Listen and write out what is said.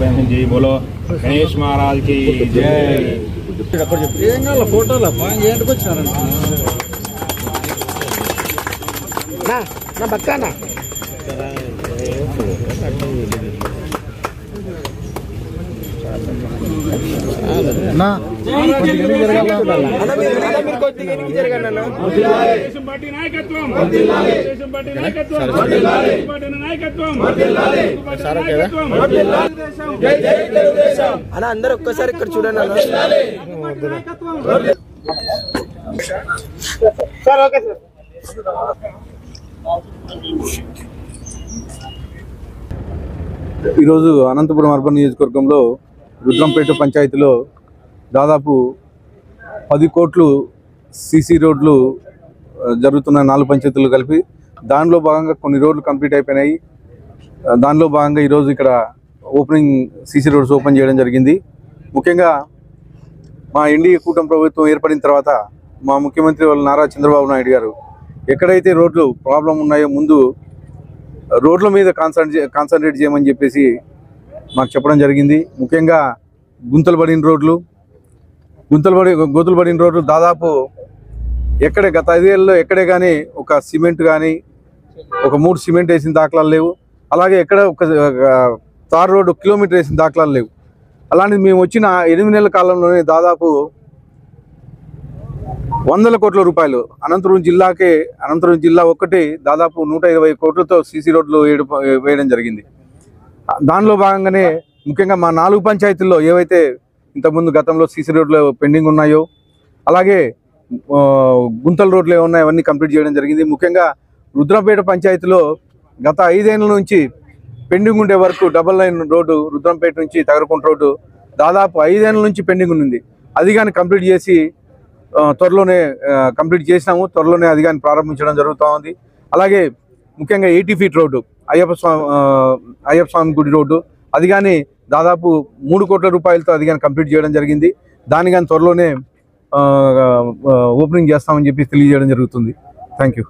जय बोलो गणेश महाराज की जय। फोटोला बक्काना ना అలా అందరూ ఒక్కసారి ఇక్కడ చూడండి అన్న సార్ ఓకే సార్ ఈరోజు అనంతపురం అర్బన్ నియోజకవర్గంలో రుద్రంపేట పంచాయతీలో దాదాపు 10 కోట్లు సీసీ రోడ్లు జరుగుతున్న 4 పంచాయతీలు కలిపి దానిలో భాగంగా కొన్ని రోడ్లు కంప్లీట్ అయిపోయినాయి. దానిలో భాగంగా ఈరోజు ఇక్కడ ఓపెనింగ్ సీసీ రోడ్స్ ఓపెన్ చేయడం జరిగింది. ముఖ్యంగా మా ఎన్డీఏ కూటమి ప్రభుత్వం ఏర్పడిన తర్వాత మా ముఖ్యమంత్రి వాళ్ళు నారా చంద్రబాబు నాయుడు గారు ఎక్కడైతే రోడ్లు ప్రాబ్లం ఉన్నాయో ముందు రోడ్ల మీద కాన్సన్ట్రేట్ చేయమని చెప్పేసి మాకు చెప్పడం జరిగింది. ముఖ్యంగా గోతులు పడిన రోడ్లు దాదాపు గత 5 ఏళ్ళలో ఎక్కడే కానీ ఒక సిమెంట్ కానీ ఒక 3 సిమెంట్ వేసిన దాఖలాలు లేవు. అలాగే ఎక్కడ ఒక తార్ రోడ్డు కిలోమీటర్ వేసిన దాఖలాలు లేవు. అలాంటిది మేము వచ్చిన 8 నెలల కాలంలోనే దాదాపు 100 కోట్ల రూపాయలు అనంతపురం జిల్లా ఒక్కటి దాదాపు 120 కోట్లతో సీసీ రోడ్లు వేయడం జరిగింది. దానిలో భాగంగానే ముఖ్యంగా మా 4 పంచాయతీల్లో ఏవైతే ఇంతకుముందు గతంలో సీసీ రోడ్లు పెండింగ్ ఉన్నాయో అలాగే గుంతల రోడ్లు ఏమున్నాయో అవన్నీ కంప్లీట్ చేయడం జరిగింది. ముఖ్యంగా రుద్రంపేట పంచాయతీలో గత 5 ఏళ్ళ నుంచి పెండింగ్ ఉండే వరకు డబల్ లైన్ రోడ్డు రుద్రంపేట నుంచి తగరకుంట రోడ్డు దాదాపు 5 ఏళ్ళ నుంచి పెండింగ్ ఉంది. అది కానీ కంప్లీట్ చేసి త్వరలోనే కంప్లీట్ చేసినాము. త్వరలోనే అది కానీ ప్రారంభించడం జరుగుతూ ఉంది. అలాగే ముఖ్యంగా 80 ఫీట్ రోడ్డు అయ్యప్ప స్వామి గుడి రోడ్డు అది కానీ దాదాపు 3 కోట్ల రూపాయలతో అది కానీ కంప్లీట్ చేయడం జరిగింది. దాన్ని కానీ త్వరలోనే ఓపెనింగ్ చేస్తామని చెప్పి తెలియజేయడం జరుగుతుంది. Thank you.